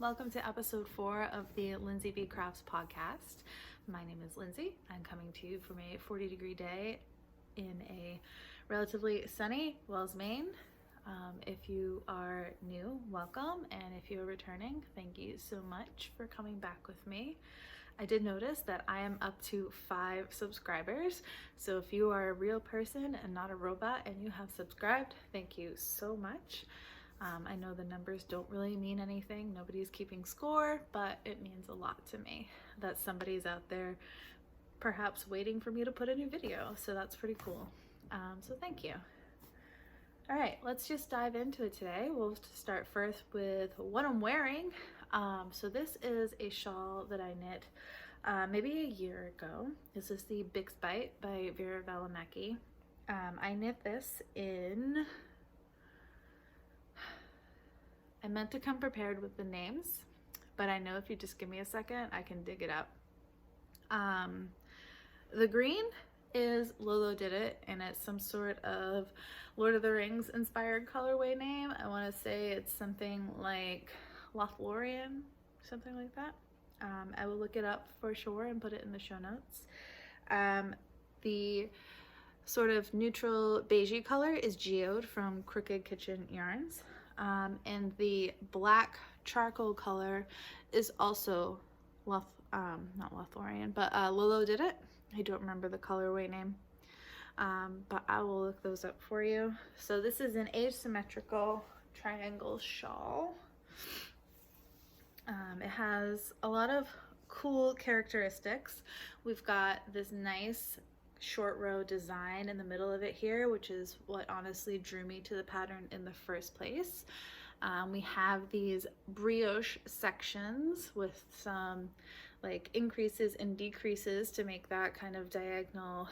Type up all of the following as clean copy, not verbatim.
Welcome to episode 4 of the Lindsay V Crafts podcast. My name is Lindsay. I'm coming to you from a 40-degree day in a relatively sunny Wells, Maine. If you are new, welcome, and if you're returning, thank you so much for coming back with me. I did notice that I am up to 5 subscribers, so if you are a real person and not a robot and you have subscribed, thank you so much. I know the numbers don't really mean anything, nobody's keeping score, but it means a lot to me that somebody's out there perhaps waiting for me to put a new video, so that's pretty cool. So thank you. All right, let's just dive into it today. We'll start first with what I'm wearing. So this is a shawl that I knit maybe a year ago. This is the Bixbite by Veera Välimäki. I knit this in... I meant to come prepared with the names, but I know if you just give me a second, I can dig it up. The green is Lolodidit, and it's some sort of Lord of the Rings inspired colorway name. I want to say it's something like Lothlorien, something like that. I will look it up for sure and put it in the show notes. The sort of neutral beigey color is Geode from Crooked Kitchen Yarns. And the black charcoal color is also not Lothlorien, but Lolodidit. I don't remember the colorway name, but I will look those up for you. So this is an asymmetrical triangle shawl. It has a lot of cool characteristics. We've got this nice short row design in the middle of it here, which is what honestly drew me to the pattern in the first place. We have these brioche sections with some like increases and decreases to make that kind of diagonal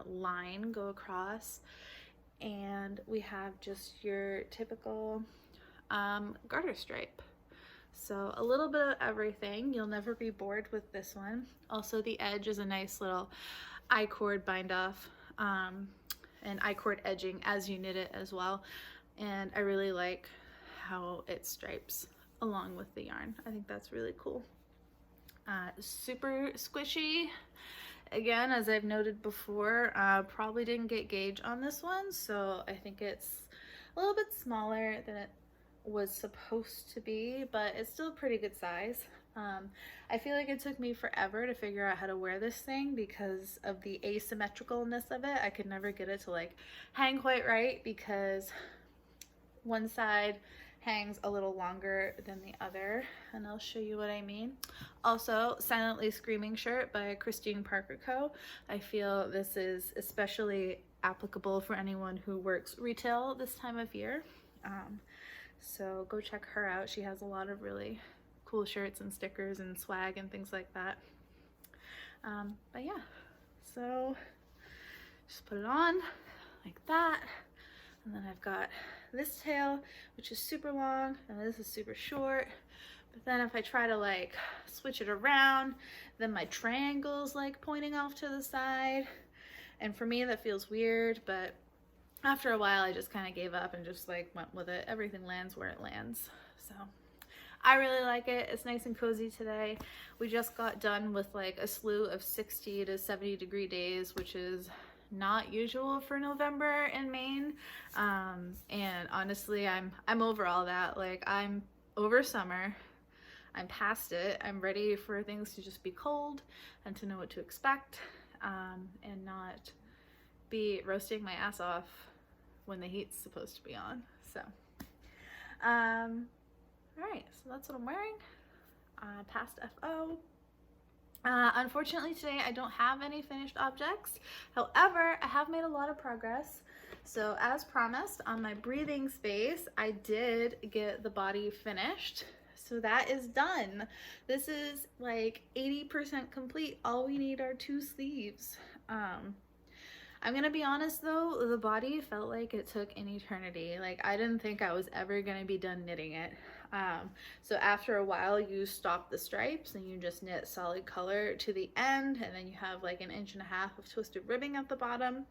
line go across, and we have just your typical garter stripe. So a little bit of everything. You'll never be bored with this one. Also, the edge is a nice little I-cord bind off and I-cord edging as you knit it as well, and I really like how it stripes along with the yarn. I think that's really cool. Super squishy. Again, as I've noted before, probably didn't get gauge on this one, so I think it's a little bit smaller than it was supposed to be, but it's still a pretty good size. I feel like it took me forever to figure out how to wear this thing because of the asymmetricalness of it. I could never get it to like hang quite right because one side hangs a little longer than the other, and I'll show you what I mean. Also, Silently Screaming shirt by Christine Parker Co. I feel this is especially applicable for anyone who works retail this time of year. So go check her out. She has a lot of really cool shirts and stickers and swag and things like that. But yeah, so just put it on like that. And then I've got this tail, which is super long, and this is super short. But then if I try to like switch it around, then my triangle's like pointing off to the side. And for me, that feels weird, but after a while, I just kind of gave up and just like went with it. Everything lands where it lands. So I really like it. It's nice and cozy today. We just got done with like a slew of 60 to 70 degree days, which is not usual for November in Maine. And honestly, I'm over all that. Like, I'm over summer. I'm past it. I'm ready for things to just be cold and to know what to expect, and not be roasting my ass off when the heat's supposed to be on. So all right, so that's what I'm wearing. Past FO. Unfortunately today I don't have any finished objects. However, I have made a lot of progress. So as promised, on my breathing space, I did get the body finished. So that is done. This is like 80% complete. All we need are 2 sleeves. I'm gonna be honest though, the body felt like it took an eternity. Like, I didn't think I was ever gonna be done knitting it. So after a while you stop the stripes and you just knit solid color to the end, and then you have like 1.5 inches of twisted ribbing at the bottom.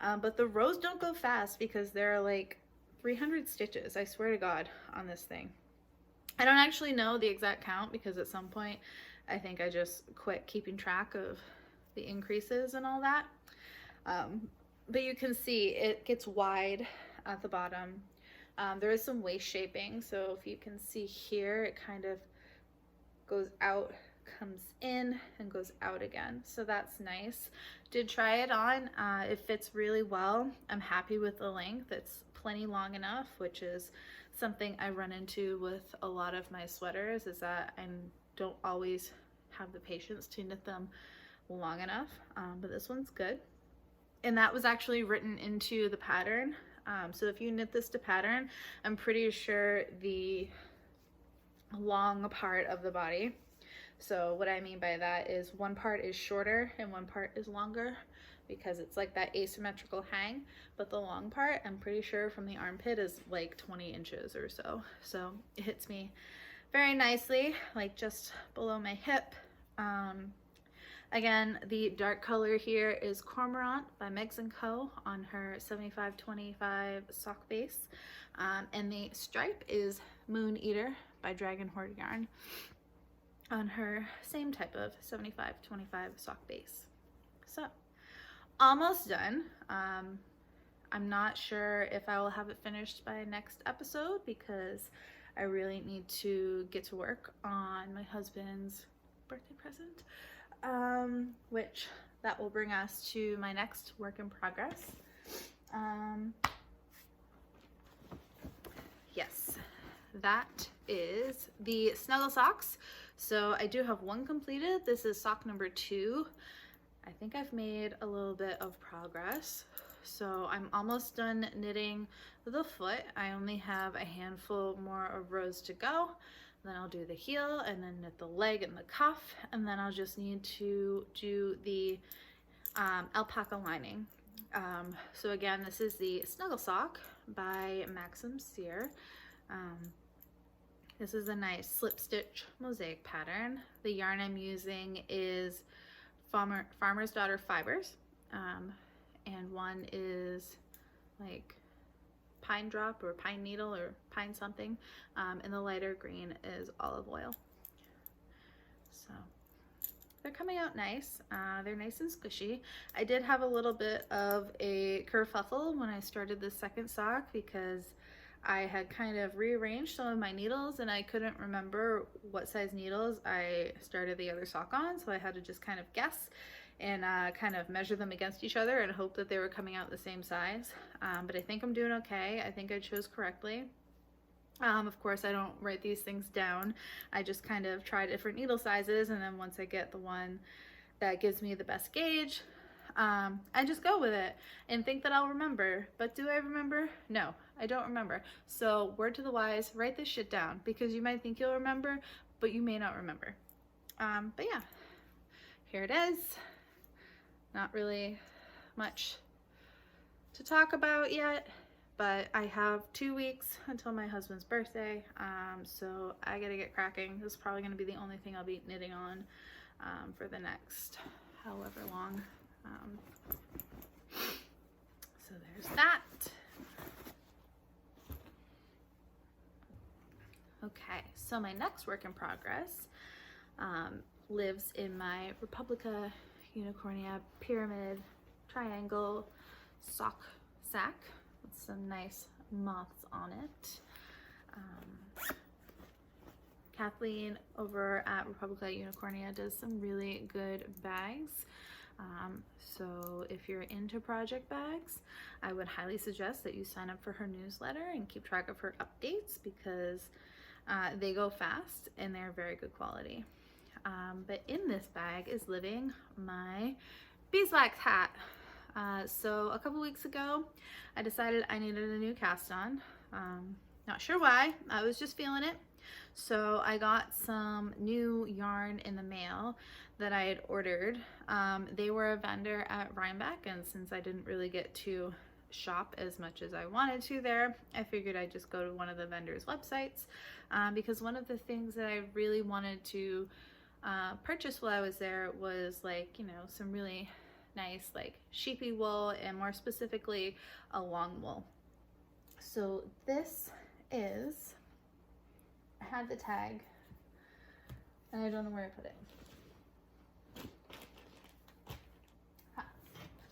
But the rows don't go fast because there are like 300 stitches, I swear to God, on this thing. I don't actually know the exact count because at some point I think I just quit keeping track of the increases and all that. But you can see it gets wide at the bottom. There is some waist shaping, so if you can see here, it kind of goes out, comes in, and goes out again. So that's nice. Did try it on. It fits really well. I'm happy with the length. It's plenty long enough, which is something I run into with a lot of my sweaters, is that I don't always have the patience to knit them long enough, but this one's good. And that was actually written into the pattern. So if you knit this to pattern, I'm pretty sure the long part of the body, so what I mean by that is one part is shorter and one part is longer, because it's like that asymmetrical hang, but the long part, I'm pretty sure from the armpit, is like 20 inches or so. So it hits me very nicely, like just below my hip. Again, the dark color here is Cormorant by Megs & Co. on her 75/25 sock base. And the stripe is Mooneater by Dragon Hoard Yarn on her same type of 75/25 sock base. So, almost done. I'm not sure if I will have it finished by next episode because I really need to get to work on my husband's birthday present. Which that will bring us to my next work in progress. Yes, that is the Snuggle socks. So I do have one completed. This is sock number 2. I think I've made a little bit of progress. So I'm almost done knitting the foot. I only have a handful more of rows to go. Then I'll do the heel and then knit the leg and the cuff, and then I'll just need to do the alpaca lining. So again, this is the Snuggle sock by Maxim. This is a nice slip stitch mosaic pattern. The yarn I'm using is Farmer's Daughter Fibers, and one is like pine drop or pine needle or pine something, and the lighter green is olive oil. So they're coming out nice. They're nice and squishy. I did have a little bit of a kerfuffle when I started the second sock because I had kind of rearranged some of my needles and I couldn't remember what size needles I started the other sock on, so I had to just kind of guess and kind of measure them against each other and hope that they were coming out the same size. But I think I'm doing okay. I think I chose correctly. Of course, I don't write these things down. I just kind of try different needle sizes, and then once I get the one that gives me the best gauge, I just go with it and think that I'll remember. But do I remember? No, I don't remember. So word to the wise, write this shit down, because you might think you'll remember, but you may not remember. But yeah, here it is. Not really much to talk about yet, but I have 2 weeks until my husband's birthday, so I gotta get cracking. This is probably gonna be the only thing I'll be knitting on for the next however long. So there's that. Okay, so my next work in progress lives in my Republica Unicornia pyramid triangle sock sack with some nice moths on it. Kathleen over at Republica Unicornia does some really good bags. So if you're into project bags, I would highly suggest that you sign up for her newsletter and keep track of her updates, because they go fast and they're very good quality. But in this bag is living my Beeswax Hat. So a couple weeks ago, I decided I needed a new cast on. Not sure why, I was just feeling it. So I got some new yarn in the mail that I had ordered. They were a vendor at Rhinebeck, and since I didn't really get to shop as much as I wanted to there, I figured I'd just go to one of the vendors' websites, because one of the things that I really wanted to purchase while I was there was, like, you know, some really nice like sheepy wool, and more specifically a long wool. So this is, I had had the tag and I don't know where I put it.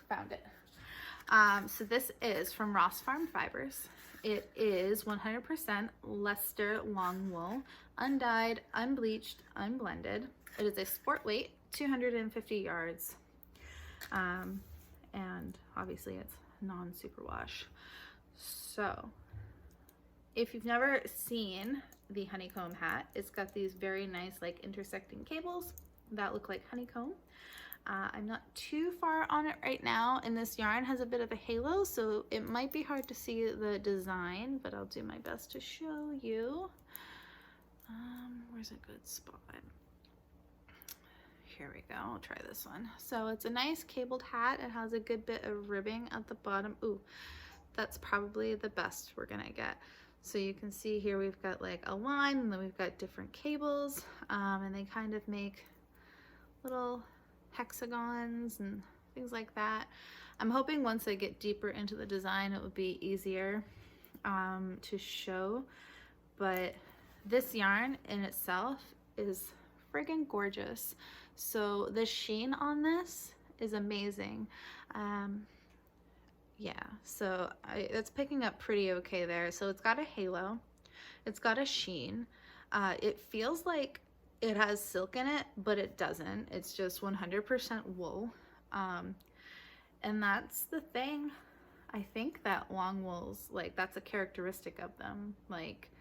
Found it. So this is from Ross Farm Fibers. It is 100% Leicester Longwool, undyed, unbleached, unblended. It is a sport weight, 250 yards. And obviously it's non-superwash. So if you've never seen the honeycomb hat, it's got these very nice like intersecting cables that look like honeycomb. I'm not too far on it right now, and this yarn has a bit of a halo, so it might be hard to see the design, but I'll do my best to show you. Where's a good spot? Here we go, I'll try this one. So it's a nice cabled hat. It has a good bit of ribbing at the bottom. Ooh, that's probably the best we're gonna get. So you can see here we've got like a line, and then we've got different cables, and they kind of make little hexagons and things like that. I'm hoping once I get deeper into the design it would be easier to show, but this yarn in itself is friggin' gorgeous. So the sheen on this is amazing. Yeah, so it's picking up pretty okay there. So it's got a halo, it's got a sheen, it feels like it has silk in it, but it doesn't. It's just 100% wool. And that's the thing. I think that long wools, like that's a characteristic of them. Like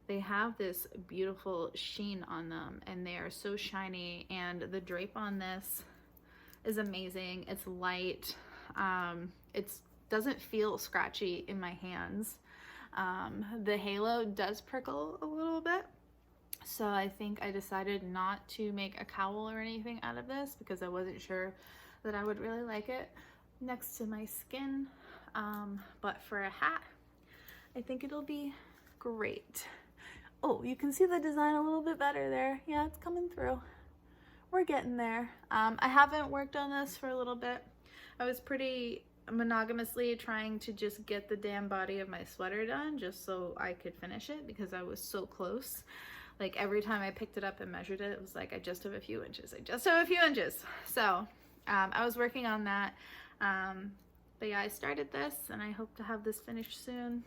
they have this beautiful sheen on them and they are so shiny, and the drape on this is amazing. It's light. It doesn't feel scratchy in my hands. The halo does prickle a little bit. So I think I decided not to make a cowl or anything out of this because I wasn't sure that I would really like it next to my skin. But for a hat, I think it'll be great. Oh, you can see the design a little bit better there. Yeah, it's coming through. We're getting there. I haven't worked on this for a little bit. I was pretty monogamously trying to just get the damn body of my sweater done just so I could finish it because I was so close. Like every time I picked it up and measured it, it was like, I just have a few inches. I just have a few inches. So I was working on that. But yeah, I started this and I hope to have this finished soon.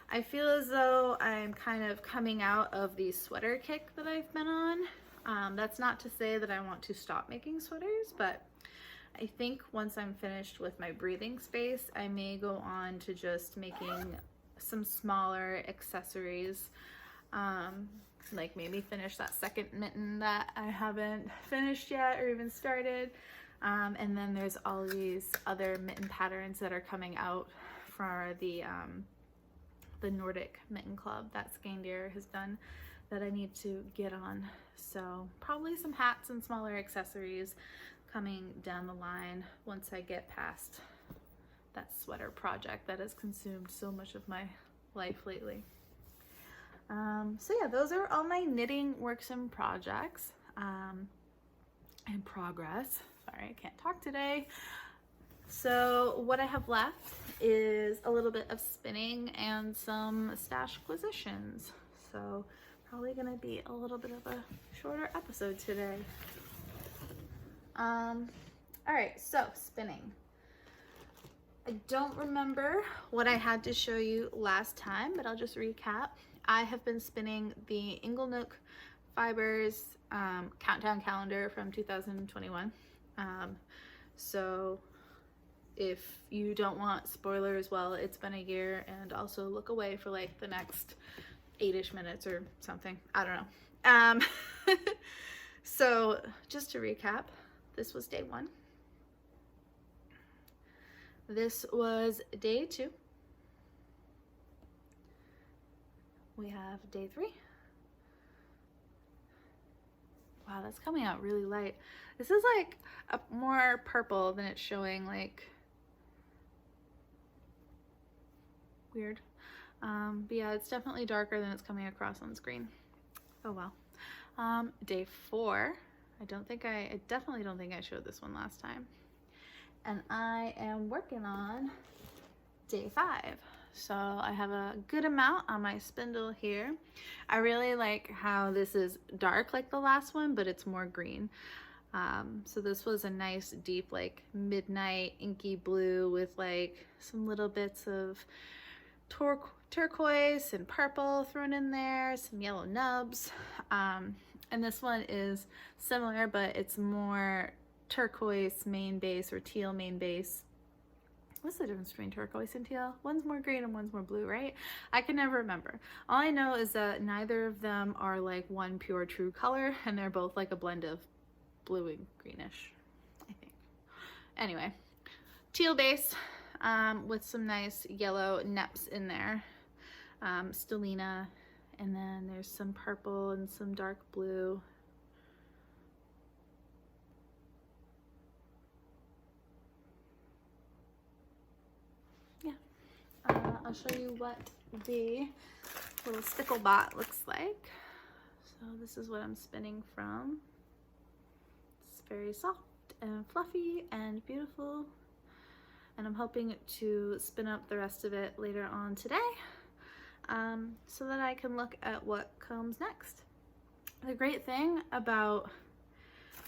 I feel as though I'm kind of coming out of the sweater kick that I've been on. That's not to say that I want to stop making sweaters, but I think once I'm finished with my breathing space, I may go on to just making some smaller accessories. Like maybe finish that second mitten that I haven't finished yet or even started. And then there's all these other mitten patterns that are coming out for the Nordic Mitten Club that Skandir has done that I need to get on. So probably some hats and smaller accessories coming down the line once I get past that sweater project that has consumed so much of my life lately. So yeah, those are all my knitting works and projects in progress. Sorry, I can't talk today. So what I have left is a little bit of spinning and some Stashquisitions. So probably gonna be a little bit of a shorter episode today. All right, so spinning. I don't remember what I had to show you last time, but I'll just recap. I have been spinning the Inglenook Fibers countdown calendar from 2021. So if you don't want spoilers, well, it's been a year, and also look away for like the next 8-ish minutes or something. I don't know. So just to recap, this was day 1. This was day 2. We have day 3. Wow, that's coming out really light. This is like a more purple than it's showing, like weird. But yeah, it's definitely darker than it's coming across on screen. Oh well. Day 4. I definitely don't think I showed this one last time. And I am working on day 5. So I have a good amount on my spindle here. I really like how this is dark like the last one, but it's more green. So this was a nice deep like midnight inky blue with like some little bits of turquoise and purple thrown in there, some yellow nubs. And this one is similar, but it's more turquoise main base or teal main base. What's the difference between turquoise and teal? One's more green and one's more blue, right? I can never remember. All I know is that neither of them are like one pure true color, and they're both like a blend of blue and greenish, I think. Anyway, teal base with some nice yellow neps in there. Stellina, and then there's some purple and some dark blue. I'll show you what the little stickle bot looks like. So this is what I'm spinning from. It's very soft and fluffy and beautiful. And I'm hoping to spin up the rest of it later on today so that I can look at what comes next. The great thing about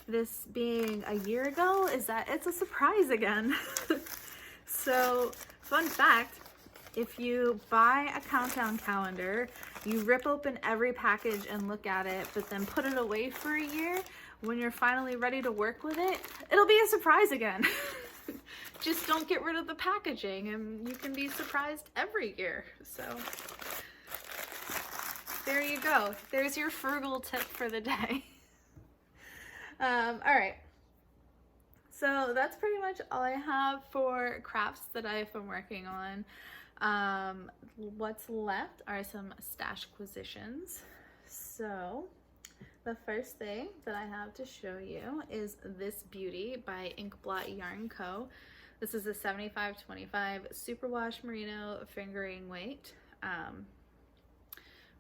this being a year ago is that it's a surprise again. So, fun fact, if you buy a countdown calendar, you rip open every package and look at it, but then put it away for a year, when you're finally ready to work with it, it'll be a surprise again. Just don't get rid of the packaging and you can be surprised every year. So there you go. There's your frugal tip for the day. All right. So that's pretty much all I have for crafts that I've been working on. What's left are some Stashquisitions. So the first thing that I have to show you is this beauty by Inkblot Yarn Co. This is a 75-25 superwash merino fingering weight,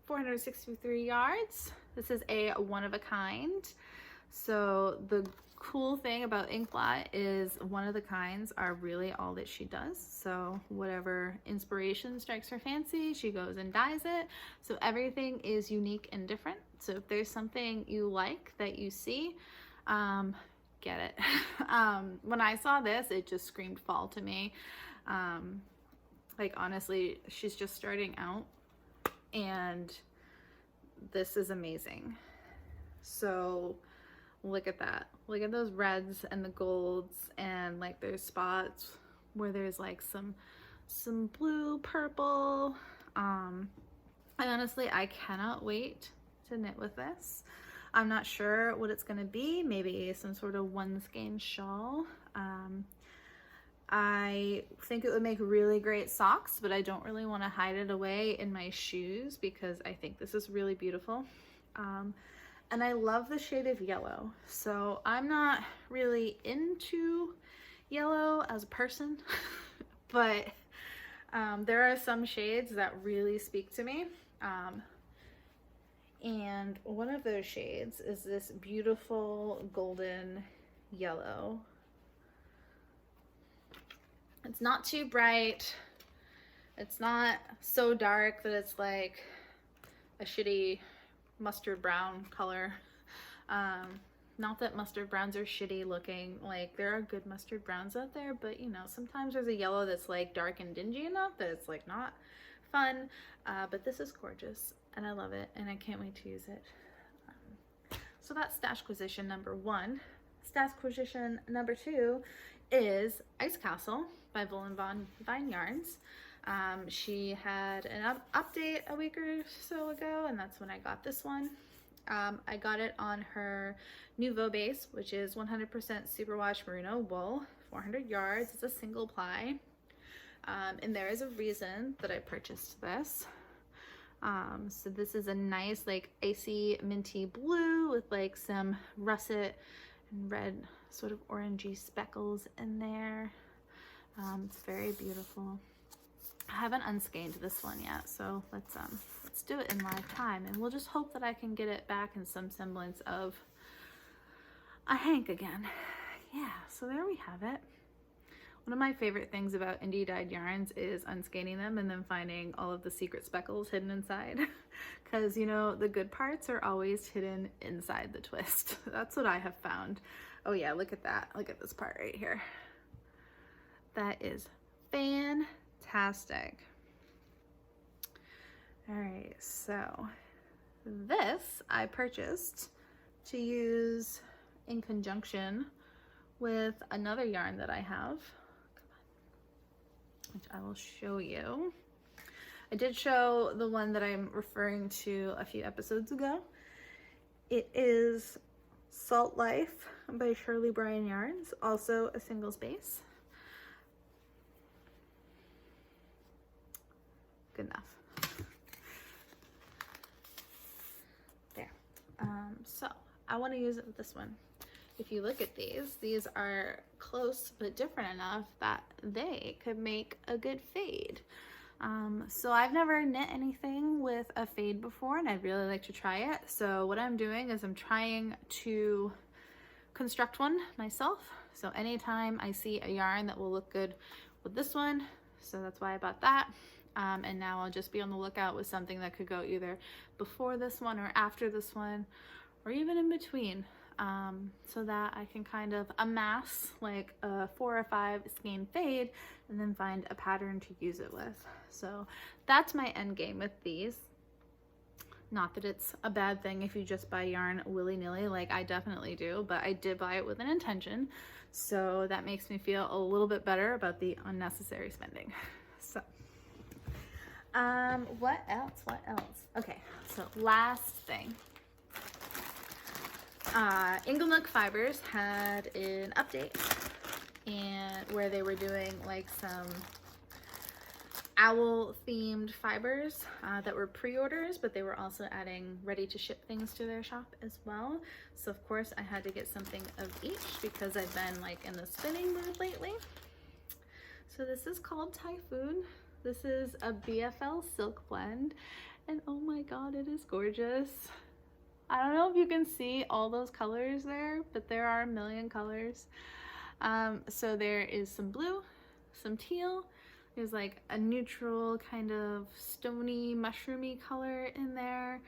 463 yards. This is a one of a kind. So the cool thing about Inkblot is one of the kinds are really all that she does. So whatever inspiration strikes her fancy, she goes and dyes it. So everything is unique and different. So if there's something you like that you see, get it. When I saw this, it just screamed fall to me. Like honestly, she's just starting out and this is amazing. So look at that. Look at those reds and the golds, and like there's spots where there's like some blue, purple. And honestly, I cannot wait to knit with this. I'm not sure what it's gonna be. Maybe some sort of one skein shawl. I think it would make really great socks, but I don't really want to hide it away in my shoes because I think this is really beautiful. And I love the shade of yellow. So I'm not really into yellow as a person, but there are some shades that really speak to me. And one of those shades is this beautiful golden yellow. It's not too bright. It's not so dark that it's like a shitty mustard brown color. Not that mustard browns are shitty looking. Like there are good mustard browns out there, but you know, sometimes there's a yellow that's like dark and dingy enough that it's like not fun. But this is gorgeous and I love it and I can't wait to use it. So that's Stashquisition number 1. Stashquisition number 2 is Ice Castle by Voolenvine Yarns. She had an update a week or so ago, and that's when I got this one. I got it on her Nouveau base, which is 100% superwash merino wool, 400 yards. It's a single ply. And there is a reason that I purchased this. So this is a nice like icy minty blue with like some russet and red sort of orangey speckles in there. It's very beautiful. I haven't unskeined this one yet, so let's do it in live time, and we'll just hope that I can get it back in some semblance of a hank again. Yeah, so there we have it. One of my favorite things about indie dyed yarns is unscaining them and then finding all of the secret speckles hidden inside. Because, you know, the good parts are always hidden inside the twist. That's what I have found. Oh yeah, look at that. Look at this part right here. That is fantastic. All right, so this I purchased to use in conjunction with another yarn that I have, which I will show you. I did show the one that I'm referring to a few episodes ago. It is Salt Life by Shirley Bryan Yarns, also a single space. Good enough. There. So I want to use it with this one. If you look at these are close but different enough that they could make a good fade. So I've never knit anything with a fade before, and I'd really like to try it. So what I'm doing is I'm trying to construct one myself. So anytime I see a yarn that will look good with this one, so that's why I bought that. And now I'll just be on the lookout with something that could go either before this one or after this one, or even in between. So that I can kind of amass like a 4 or 5 skein fade and then find a pattern to use it with. So that's my end game with these. Not that it's a bad thing if you just buy yarn willy-nilly, like I definitely do, but I did buy it with an intention. So that makes me feel a little bit better about the unnecessary spending. So, what else? Okay, so last thing. Inglenook Fibers had an update and where they were doing like some owl themed fibers that were pre-orders, but they were also adding ready to ship things to their shop as well. So of course I had to get something of each because I've been like in the spinning mood lately. So this is called Typhoon. This is a BFL silk blend, and oh my god, it is gorgeous. I don't know if you can see all those colors there, but there are a million colors. So there is some blue, some teal, there's like a neutral kind of stony mushroomy color in there.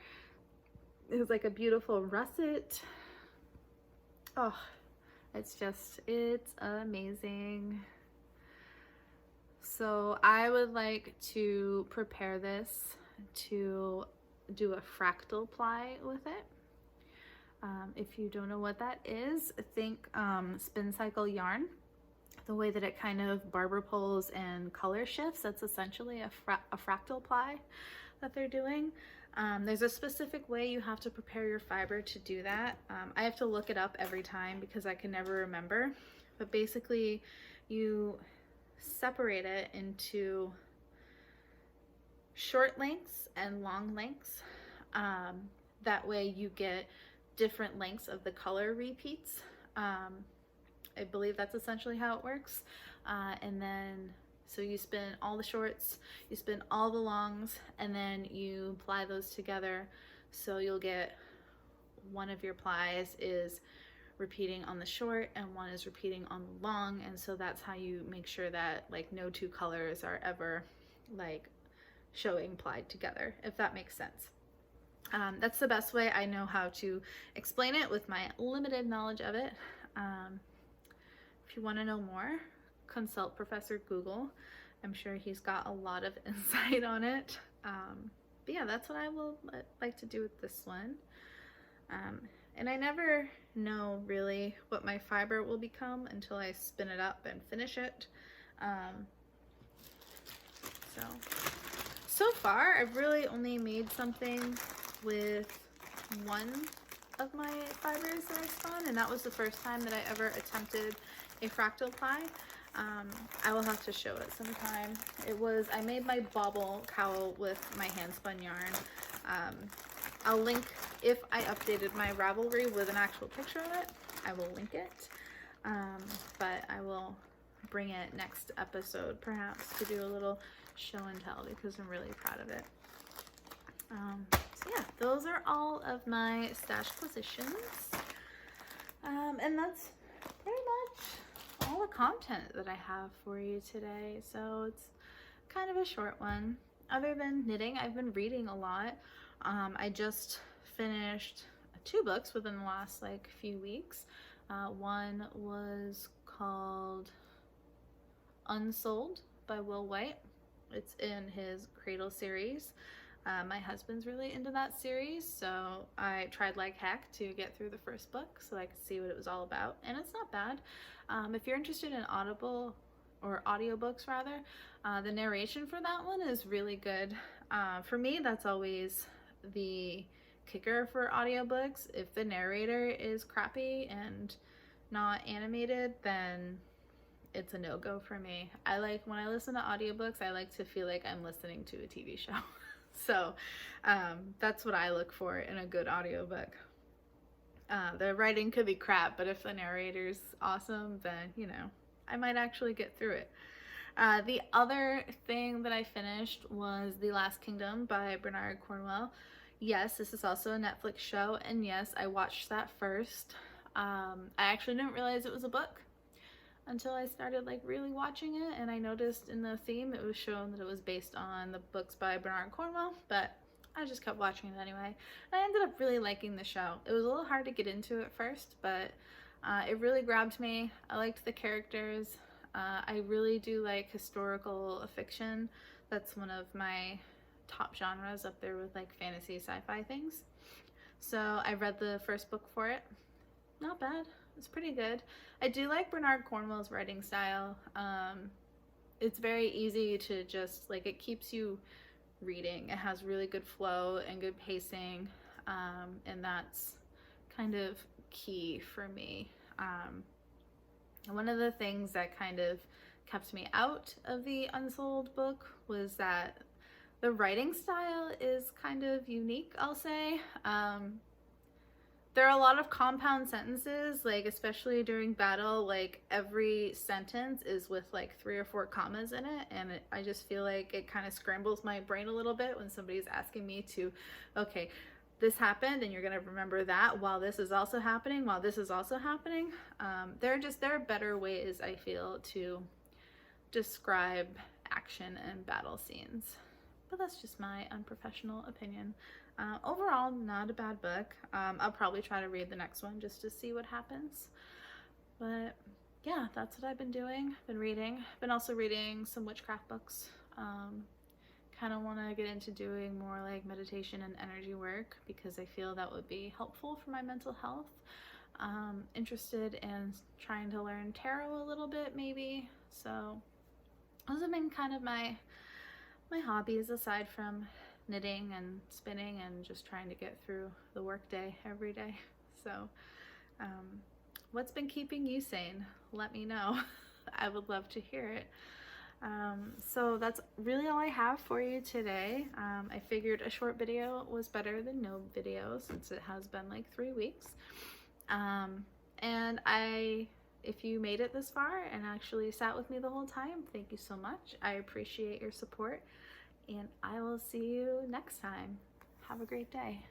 There's like a beautiful russet. Oh, it's amazing. So I would like to prepare this to do a fractal ply with it. If you don't know what that is, think spin cycle yarn. The way that it kind of barber poles and color shifts, that's essentially a fractal ply that they're doing. There's a specific way you have to prepare your fiber to do that. I have to look it up every time because I can never remember. But basically, you separate it into short lengths and long lengths. That way you get different lengths of the color repeats. I believe that's essentially how it works. And then, so you spin all the shorts, you spin all the longs, and then you ply those together. So you'll get one of your plies is repeating on the short and one is repeating on the long. And so that's how you make sure that like no two colors are ever like showing plied together, if that makes sense. That's the best way I know how to explain it with my limited knowledge of it. If you want to know more, consult Professor Google. I'm sure he's got a lot of insight on it. But yeah, that's what I will like to do with this one. And I never know really what my fiber will become until I spin it up and finish it. So far, I've really only made something with one of my fibers that I spun, and that was the first time that I ever attempted a fractal ply. I will have to show it sometime. I made my bauble cowl with my hand spun yarn. I'll link, if I updated my Ravelry with an actual picture of it, I will link it. But I will bring it next episode perhaps to do a little show and tell because I'm really proud of it. So yeah, those are all of my Stashquisitions. And that's pretty much all the content that I have for you today. So it's kind of a short one. Other than knitting, I've been reading a lot. I just finished 2 books within the last like few weeks. One was called Unsold by Will White. It's in his Cradle series. My husband's really into that series, so I tried like heck to get through the first book so I could see what it was all about, and it's not bad. If you're interested in Audible or audiobooks rather, the narration for that one is really good. For me, that's always the kicker for audiobooks. If the narrator is crappy and not animated, then it's a no-go for me. I like, when I listen to audiobooks, I like to feel like I'm listening to a TV show. So that's what I look for in a good audiobook. The writing could be crap, but if the narrator's awesome, then, you know, I might actually get through it. The other thing that I finished was The Last Kingdom by Bernard Cornwell. Yes, this is also a Netflix show, and yes, I watched that first. I actually didn't realize it was a book until I started like really watching it, and I noticed in the theme it was shown that it was based on the books by Bernard Cornwell, but I just kept watching it anyway. And I ended up really liking the show. It was a little hard to get into at first, but it really grabbed me. I liked the characters. I really do like historical fiction. That's one of my top genres, up there with like fantasy sci-fi things. So I read the first book for it. Not bad. It's pretty good. I do like Bernard Cornwell's writing style. It's very easy to just, like, it keeps you reading. It has really good flow and good pacing, and that's kind of key for me. One of the things that kind of kept me out of the Unsold book was that the writing style is kind of unique, I'll say. There are a lot of compound sentences, like especially during battle, like every sentence is with like 3 or 4 commas in it, and I just feel like it kind of scrambles my brain a little bit when somebody's asking me to, okay, this happened and you're gonna remember that while this is also happening, while this is also happening. There are better ways, I feel, to describe action and battle scenes, but that's just my unprofessional opinion. Overall, not a bad book. I'll probably try to read the next one just to see what happens. But yeah, that's what I've been doing. Been reading. Been also reading some witchcraft books. Kind of want to get into doing more like meditation and energy work because I feel that would be helpful for my mental health. Interested in trying to learn tarot a little bit maybe. So those have been kind of my hobbies aside from knitting and spinning and just trying to get through the workday every day. So what's been keeping you sane? Let me know. I would love to hear it. So that's really all I have for you today. I figured a short video was better than no video since it has been like 3 weeks. And if you made it this far and actually sat with me the whole time, thank you so much. I appreciate your support, and I will see you next time. Have a great day.